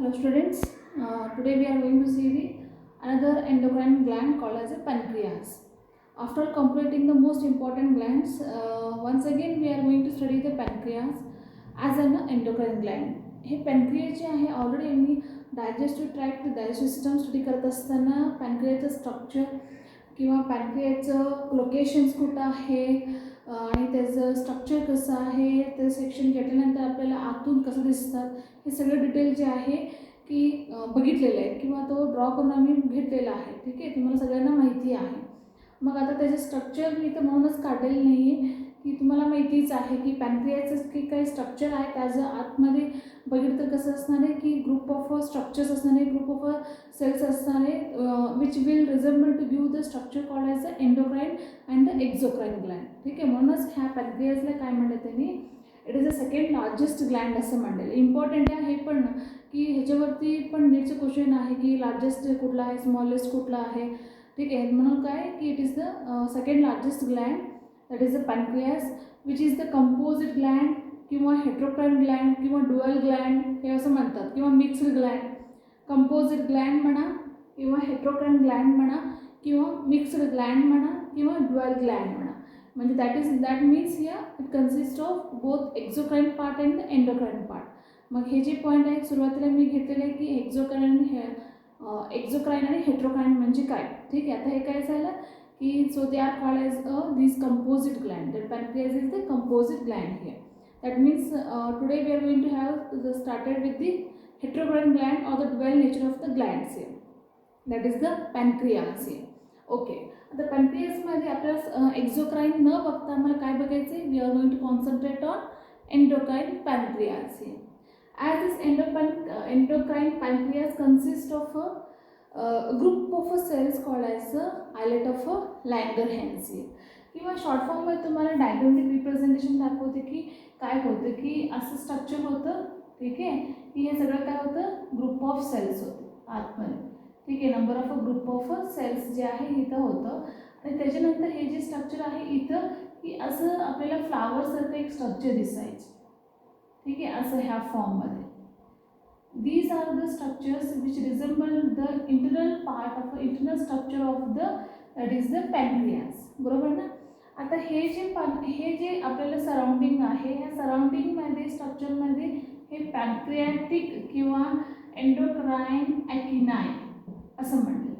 Hello students, today we are going to see another endocrine gland called as a pancreas. After completing the most important glands, once again we are going to study the pancreas as an endocrine gland. हे pancreas जे आहे already आम्ही digestive tract digestive system study करत असताना पॅनक्रियाचं structure किंवा पॅनक्रियाचं locations कुठं आहे आणि त्याचं स्ट्रक्चर कसं आहे ते सेक्शन घेतल्यानंतर आपल्याला आतून कसं दिसतात हे सगळं डिटेल जे आहे की बघितलेलं आहे किंवा तो ड्रॉ करून आम्ही घेतलेला आहे. ठीक आहे, तुम्हाला सगळ्यांना माहिती आहे. मग आता त्याचे स्ट्रक्चर मी तर म्हणूनच काढलेलं नाही आहे की तुम्हाला माहितीच आहे की पॅनक्रियाचं की काही स्ट्रक्चर आहे त्याचं आतमध्ये बघितलं तर कसं असणार आहे की ग्रुप ऑफ स्ट्रक्चर्स असणार आहे, ग्रुप ऑफ सेल्स असणार आहे which will resemble to give the structure called as the endocrine and the exocrine gland. ठीक आहे, म्हणूनच ह्या पॅनक्रियाजला काय म्हणलं त्यांनी it is the second largest gland असं म्हणलेलं. इम्पॉर्टंट आहे हे पण की ह्याच्यावरती पण नीटचं क्वेश्चन आहे की लार्जेस्ट कुठला आहे, स्मॉलेस्ट कुठला आहे. ठीक आहे, म्हणून काय की it is the second largest gland that is the pancreas which is the composite gland किंवा हेट्रोक्राइन ग्लँड किंवा ड्युअल ग्लँड हे असं म्हणतात किंवा मिक्स्ड ग्लँड. कंपोजिट ग्लँड म्हणा किंवा हेट्रोक्राइन ग्लँड म्हणा किंवा मिक्स्ड ग्लँड म्हणा किंवा ड्युअल ग्लँड म्हणा. म्हणजे that means here it consist of both exocrine part and the endocrine part. मग हे जे पॉईंट आहेत सुरुवातीला मी घेतलेले आहे की एक्झोक्राइन आणि हेट्रोक्राइन म्हणजे काय. ठीक आहे, आता हे काय झालं की so they are called as this composite gland. That pancreas is the composite gland here. That means today we are going to have started with the heterocrine gland or the dual nature of the glands here. That is the pancreas here. Okay. आता pancreasमध्ये आपल्याला एक्झोक्राइन न बघता आम्हाला काय बघायचं आहे. We are going to concentrate on endocrine pancreas here. As this endocrine pancreas consists of a group of cells called as islet of Langerhans here. किंवा short फॉर्ममध्ये तुम्हाला डायग्रामिक रिप्रेझेंटेशन दाखवते की काय होतं की असं स्ट्रक्चर होतं. ठीक आहे, की हे सगळं काय होतं ग्रुप ऑफ सेल्स होते आतमध्ये. ठीक आहे, number of group of cells जे आहे इथं होतं आणि त्याच्यानंतर हे जे स्ट्रक्चर आहे इथं की असं आपल्याला फ्लावरसारखं एक स्ट्रक्चर दिसायचं. ठीक आहे, असं ह्या फॉर्ममध्ये. These are the structures which resemble the internal part of internal structure of the that is the pancreas. बरोबर ना. आता हे जे आपल्याला सराउंडिंग आहे ह्या सराउंडिंगमध्ये स्ट्रक्चरमध्ये हे पॅनक्रियाटिक किंवा एंडोक्राइन ॲकिनाय असं म्हणलं.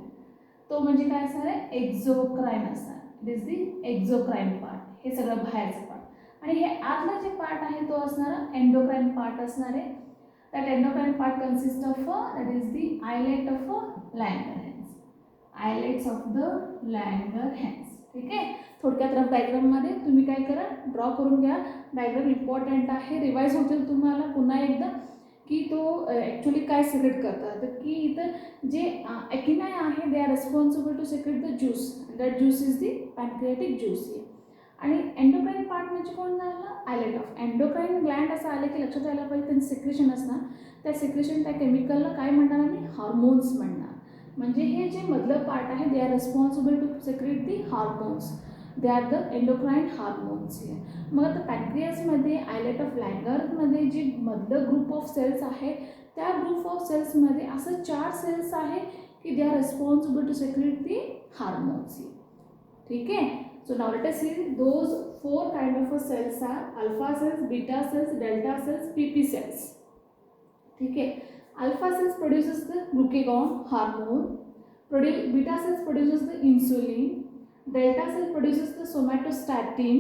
तो म्हणजे काय असणार आहे एक्झोक्राइन असणार. It is the exocrine part. हे सगळं बाहेरचं पार्ट आणि हे आतला जे पार्ट आहे तो असणारा एंडोक्राइन पार्ट असणार आहे. That endocrine part consists of that is the islet of Langerhans. Islets of the Langerhans. ठीक आहे, थोडक्यात रफ डायग्राममध्ये तुम्ही काय करा ड्रॉ करून घ्या. डायग्राम इम्पॉर्टंट आहे, रिवाइज होतील तुम्हाला पुन्हा एकदा की तो ॲक्च्युली काय सिक्रेट करतात. की इथं जे ॲकिनाय आहे they are responsible to secrete the juice. That juice is the pancreatic juice. आणि एंडोक्राइन पार्ट म्हणजे कोण झालं आयलेट ऑफ. एंडोक्राइन ग्लँड असं आलं की लक्षात यायला पाहिजे त्यांचं सिक्रेशन असणार. त्या सिक्रेशन त्या केमिकलला काय म्हणणार आम्ही हार्मोन्स म्हणणार. म्हणजे हे जे मधलं पार्ट आहे they are responsible to secrete the hormones. They are the endocrine hormones हे. मग आता पॅनक्रियासमध्ये आयलेट ऑफ लँगरमध्ये जे मधलं ग्रुप ऑफ सेल्स आहे त्या ग्रुप ऑफ सेल्समध्ये असं 4 सेल्स आहे की they are responsible to secrete the hormones. ठीक आहे, so now let us see those 4 kind of cells are alpha cells, beta cells, delta cells, pp cells. ठीक है, alpha cells produces the glucagon hormone, beta cells produces the insulin, delta cell produces the somatostatin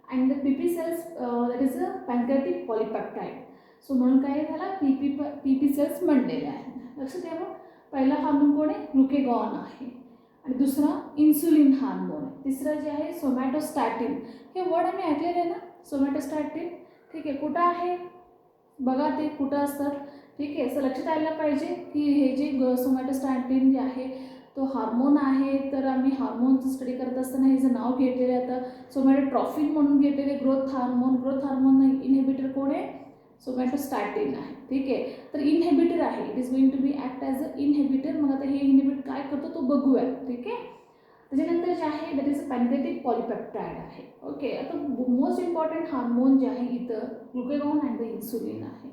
and the pp cells that is a pancreatic polypeptide. so म्हणून काय झाला pp cells म्हणलेले आहेत. लक्षात ठेवा पहिला hormone कोण आहे ग्लुकेगॉन आहे आणि दुसरा इन्सुलिन हार्मोन आहे. तिसरं जे आहे सोमॅटोस्टॅटिन. हे वर्ड आम्ही ऐकलेलं आहे ना सोमॅटोस्टॅटिन. ठीक आहे, कुठं आहे बघा ते कुठं असतात. ठीक आहे, असं लक्षात यायला पाहिजे की हे जे सोमॅटोस्टॅटिन जे आहे तो हार्मोन आहे. तर आम्ही हार्मोनचं स्टडी करत असताना हे जे नाव घेतलेलं आहे आता सोमॅटोट्रॉफिन म्हणून घेतलेले ग्रोथ हार्मोन इनहिबिटर कोण आहे सोमॅटोस्टॅटिन आहे. ठीक आहे, तर इनहिबिटर आहे. It is going to be act as a inhibitor. मग आता हे इनहिबिट काय करतो तो बघूया. ठीक आहे, त्याच्यानंतर जे आहे that is a pancreatic polypeptide आहे. ओके, आता मोस्ट इम्पॉर्टंट हार्मोन जे आहे इथं ग्लुकेगॉन अँड द इन्सुलिन आहे.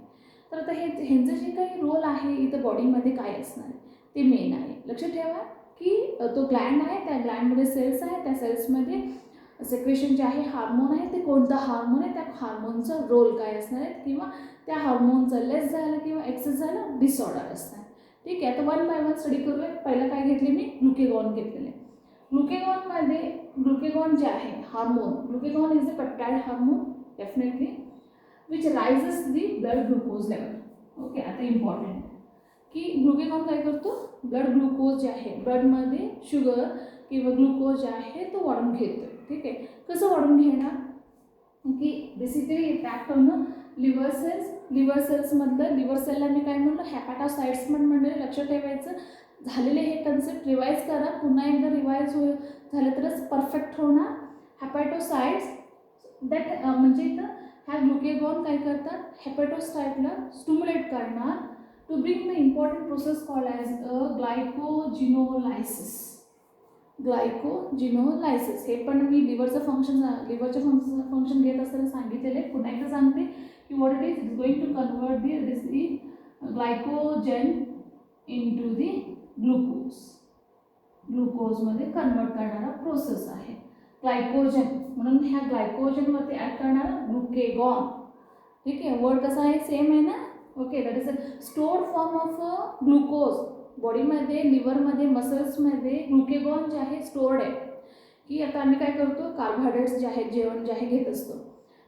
तर आता ह्यांचं जे काही रोल आहे इथं बॉडीमध्ये काय असणार आहे ते मेन आहे. लक्षात ठेवा की तो ग्लँड आहे, त्या ग्लँडमध्ये सेल्स आहे, त्या सेल्समध्ये सेक्रेशन जे आहे हार्मोन आहे, ते कोणतं हार्मोन आहे, त्या हार्मोनचा रोल काय असणार आहे, किंवा त्या हार्मोनचं लेस झालं किंवा एक्सेस झालं डिसऑर्डर असणार. ठीक आहे, आता वन बाय वन स्टडी करूया. पहिलं काय घेतले मी, ग्लुकेगॉन घेतलेले. ग्लुकेगॉनमध्ये ग्लुकेगॉन जे आहे hormone, glucagon is a peptide hormone definitely which raises the blood glucose level. Okay, आता इम्पॉर्टंट की ग्लुकेगॉन काय करतो, ब्लड ग्लुकोज जे आहे ब्लडमध्ये शुगर किंवा ग्लुकोज जे आहे तो वाढून घेतो. ठीक आहे, कसं वाढून घेणार की basically impact on liver cells. Liver सेल्समधलं लिव्हर सेलला मी काय म्हणलं, हॅपॅटोसाइट्स म्हणजे लक्षात ठेवायचं. झालेले हे कन्सेप्ट रिवाईज करा, पुन्हा एकदा रिवाईज झालं तरच परफेक्ट होणार. हॅपॅटोसाइट्स दॅट म्हणजे इथं ह्या ग्लुकेगॉन काय करतात, हॅपॅटोसाइटला स्टिम्युलेट करणार to bring the important process called as a glycogenolysis. Glycogenolysis हे पण मी लिव्हरचं फंक्शन घेत असताना सांगितलेले, पुन्हा एकदा सांगते की what it is going to convert the glycogen into the ग्लुकोजमध्ये कन्वर्ट करणारा प्रोसेस आहे ग्लायकोजन. म्हणून ह्या ग्लायकोजनवरती ॲड करणारा ग्लुकेगॉन. ठीक आहे, वर्ड कसा आहे, सेम आहे ना. Okay, that is a stored form of glucose. बॉडीमध्ये, लिव्हरमध्ये, मसल्समध्ये ग्लुकेगॉन जे आहे स्टोर्ड आहे. की आता आम्ही काय करतो, कार्बोहायड्रेट्स जे आहेत, जेवण जे आहे घेत असतो.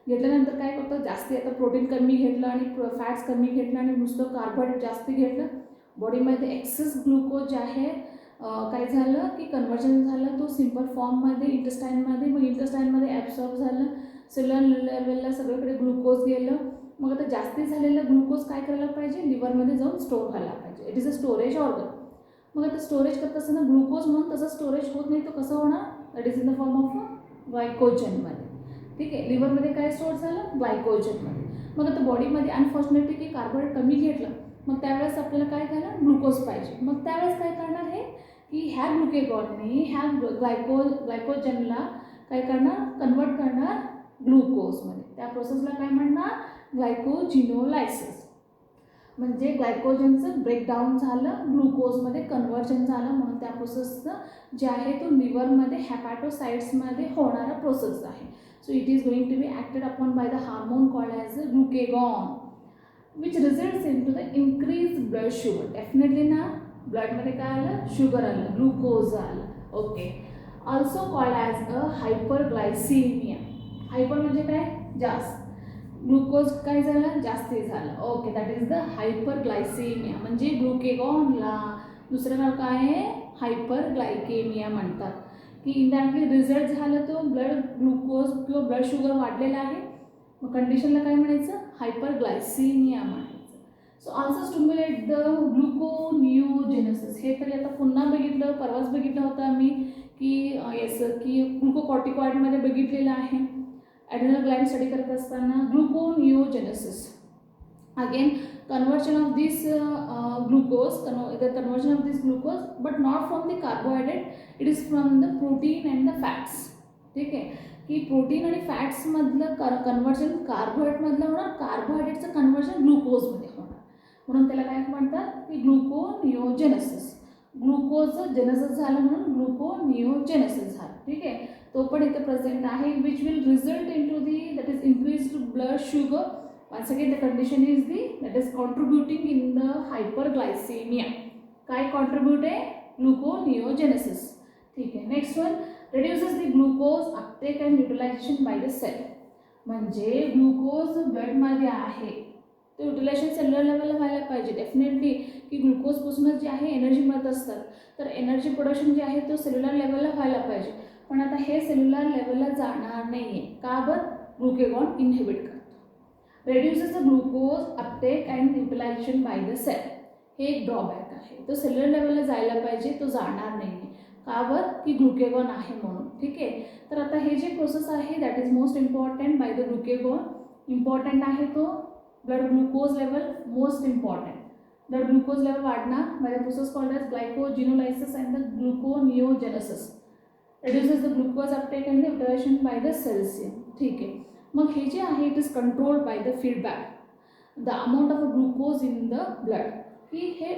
घेतल्यानंतर काय करतो, जास्ती आता प्रोटीन कमी घेतलं आणि फॅट्स कमी घेतलं आणि नुसतं कार्बोहायड्रेट जास्ती घेतलं, बॉडीमध्ये एक्सेस ग्लुकोज जे आहे काय झालं की कन्वर्जन झालं तो सिम्पल फॉर्ममध्ये इंटेस्टाईनमध्ये, मग इंटेस्टाईनमध्ये ॲब्सॉर्ब झालं, सेल्युलर लेवलला सगळीकडे ग्लुकोज गेलं. मग आता जास्ती झालेलं ग्लुकोज काय करायला पाहिजे, लिव्हरमध्ये जाऊन स्टोअर व्हायला पाहिजे. It is a storage organ. मग आता स्टोरेज करत असताना ग्लुकोज म्हणून तसं स्टोरेज होत नाही, तो कसं होणार, that is in the form of ग्लायकोजनमध्ये. ठीक आहे, लिव्हरमध्ये काय स्टोअर झालं, ग्लायकोजनमध्ये. मग आता बॉडीमध्ये अनफॉर्च्युनेटली की कार्बोहायड्रेट कमी घेतलं, मग त्यावेळेस आपल्याला काय झालं, ग्लुकोज पाहिजे. मग त्यावेळेस काय करणार आहे की ह्या ग्लुकेगॉनने ह्या ग्लायकोजनला काय करणार, कन्वर्ट करणार ग्लुकोजमध्ये. त्या प्रोसेसला काय म्हणणार, ग्लायकोजिनोलायसिस. म्हणजे ग्लायकोजनचं ब्रेकडाऊन झालं, ग्लुकोजमध्ये कन्वर्जन झालं, म्हणून त्या प्रोसेसचं जे आहे तो लिव्हरमध्ये हॅपॅटोसाइट्समध्ये होणारा प्रोसेस आहे. So it is going to be acted upon by the hormone called as a glucagon which results into the increase blood sugar. Definitely ना, ब्लडमध्ये काय आलं, शुगर आलं, ग्लुकोज आलं. Okay, also called as a hyperglycemia. Hyper म्हणजे काय, जास्त, glucose काय झालं, जास्ती झालं. Okay, that is the hyperglycemia. म्हणजे ग्लुकेगॉनला दुसरं नाव काय आहे, हायपरग्लायकेमिया म्हणतात. की इनडॅरेक्टली रिझल्ट झालं तो ब्लड ग्लुकोज किंवा ब्लड शुगर वाढलेलं आहे, मग कंडिशनला काय म्हणायचं, हायपरग्लायसेमिया म्हणायचं. So also stimulate the ग्लुकोनिओजेनेसिस. हे तरी आता पुन्हा बघितलं, परवाच बघितलं होतं आम्ही की याचं की ग्लुकोकॉर्टिकॉइडमध्ये बघितलेलं आहे ॲड्रिनल ग्लँड स्टडी करत असताना. ग्लुकोनिओजेनेसिस again conversion of this glucose, the conversion of this glucose but not from the carbohydrate, it is from the protein and the fats. ठीक आहे, की प्रोटीन आणि फॅट्समधलं कन्वर्जन कार्बोहायड्रेटमधलं होणार, कार्बोहायड्रेटचं कन्वर्जन ग्लुकोजमध्ये होणार, म्हणून त्याला काय म्हणतात की ग्लुकोनिओजेनेसिस. ग्लुकोजचं जेनेसिस झालं म्हणून ग्लुकोनिओजेनेसिस झालं. ठीक आहे, तो पण इथे प्रेझेंट आहे which will result in to the that is increase blood sugar. Once again the condition is that is contributing in the hyperglycemia. काय contribute आहे, gluconeogenesis. ठीक आहे, next one reduces the glucose uptake and utilization by the cell. म्हणजे glucose ब्लडमध्ये आहे ते utilisation cellular लेवलला व्हायला पाहिजे. डेफिनेटली की ग्लुकोजपासूनच जे आहे एनर्जी मिळत असतात, तर एनर्जी प्रोडक्शन जे आहे तो सेल्युलर लेवलला व्हायला पाहिजे. पण आता हे सेल्युलर लेवलला जाणार नाही आहे, का बरं, ग्लुकेगॉन इनहिबिट करतो. reduces the glucose uptake and utilization by the cell. हे एक ड्रॉबॅक आहे, तो सेल्युलर लेवलला जायला पाहिजे, तो जाणार नाही आहे, का बरं, की ग्लुकेगॉन आहे म्हणून. ठीक आहे, तर आता हे जे प्रोसेस आहे that is most important by the glucagon. Important आहे तो blood glucose level, most important. Blood glucose level वाढणार by the process called as glycogenolysis and the gluconeogenesis. reduces the glucose uptake and the utilization by the cells. ठीक आहे, मग हे जे आहे it is controlled by the feedback. The amount of glucose in the blood, की हे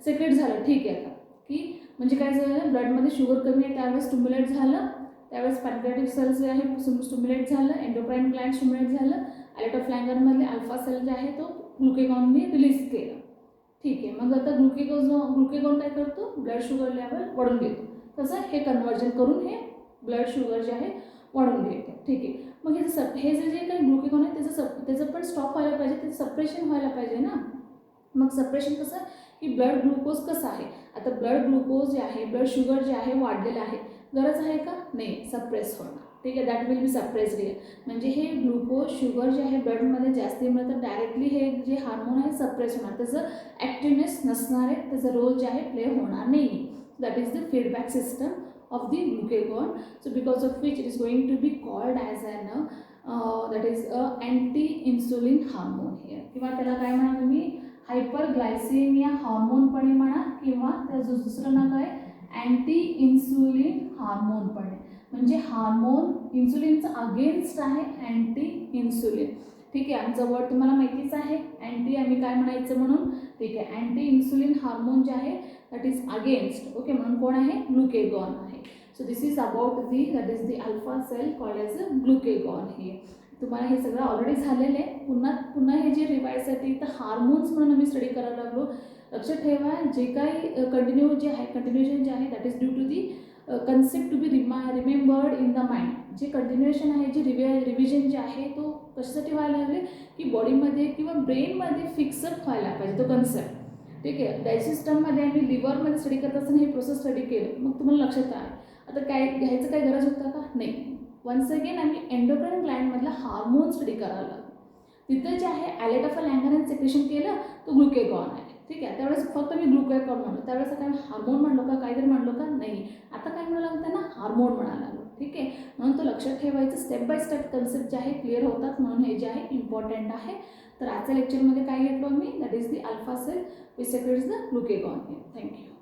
secret झालं. ठीक आहे. आता की म्हणजे काय झालं, ब्लडमध्ये शुगर कमी आहे त्यावेळेस स्टिम्युलेट झालं, त्यावेळेस पॅनक्रियाटिक सेल्स जे आहे स्टिम्युलेट झालं, एंडोक्राइन ग्लँड स्टिम्युलेट झालं, आयलेट ऑफ लँगरमधले अल्फा सेल जे आहे तो ग्लुकेगॉनने रिलीज केलं. ठीक आहे. मग आता ग्लुकेगॉन काय करतो, ब्लड शुगर लेवल वाढवून घेतो. कसं, हे कन्व्हर्जन करून हे ब्लड शुगर जे आहे वाढवून घेते. ठीक आहे. मग हे जे काही ग्लुकेगॉन आहे त्याचं पण स्टॉप व्हायला पाहिजे, त्याचं सप्रेशन व्हायला पाहिजे ना. मग सप्रेशन कसं, की ब्लड ग्लुकोज कसं आहे, आता ब्लड ग्लुकोज जे आहे, ब्लड शुगर जे आहे वाढलेलं आहे, गरज आहे का, नाही, सप्रेस होणार. ठीक आहे. That will be suppressed here. म्हणजे हे ग्लुकोज शुगर जे आहे ब्लडमध्ये जास्ती मिळतं तर डायरेक्टली हे जे हार्मोन आहे सप्रेस होणार, त्याचं ॲक्टिवनेस नसणार आहे, त्याचा रोल जे आहे प्ले होणार नाही. That is the feedback system of the glucagon, so because of which it is going to be called as an that is a anti-insulin hormone here, किंवा त्याला काय म्हणा तुम्ही, हायपरग्लायसेमिया हार्मोन पण म्हणा, किंवा त्याचं दुसरं नाव काय, अँटी इन्सुलिन हार्मोन पण आहे. म्हणजे हार्मोन इन्सुलिनचं अगेन्स्ट आहे अँटी इन्सुलिन. ठीक आहे. आमचा वर्ड तुम्हाला माहितीच आहे, अँटी आम्ही काय म्हणायचं म्हणून. ठीक आहे. अँटी इन्सुलिन हार्मोन जे आहे दॅट इज अगेन्स्ट. ओके. म्हणून कोण आहे, ग्लुकेगॉन आहे. So this is about that is the alpha cell called as a glucagon. हे तुम्हाला हे सगळं ऑलरेडी झालेलं आहे. पुन्हा हे जे रिवाईजसाठी तर हार्मोन्स म्हणून आम्ही स्टडी करायला लागलो. लक्षात ठेवा, जे काही कंटिन्युएशन जे आहे that is due to the concept to be remembered in the mind. जे कंटिन्युएशन आहे, जे रिव्हिजन जे आहे तो कशासाठी व्हायला लागले, की बॉडीमध्ये किंवा ब्रेनमध्ये फिक्सअप व्हायला पाहिजे तो कन्सेप्ट. ठीक आहे. डायजेस्टममध्ये आम्ही लिव्हरमध्ये स्टडी करत असताना हे प्रोसेस स्टडी केलं, मग तुम्हाला लक्षात आहे. आता काय घ्यायचं काय गरज होता का, नाही. वन्स अगेन आम्ही एंडोक्राइन ग्लँडमधला हार्मोन स्टडी करायला लागलो. तिथं जे आहे आयलेट ऑफ लँगरने सेक्रेशन केलं, तो ग्लुकेगॉन आहे. ठीक आहे. त्यावेळेस फक्त मी ग्लुकेगॉन म्हणलो, त्यावेळेस काय हार्मोन म्हणलो का, काहीतरी म्हणलो का, नाही. आता काय म्हणायला लागतं ना, हार्मोन म्हणायला लागलो. ठीक आहे. म्हणून तो लक्षात ठेवायचं, स्टेप बाय स्टेप कन्सेप्ट जे आहे क्लिअर होतात, म्हणून हे जे आहे इम्पॉर्टंट आहे. तर आजच्या लेक्चरमध्ये काय घेतलो आम्ही, that is the alpha cell which secretes the glucagon. Thank you.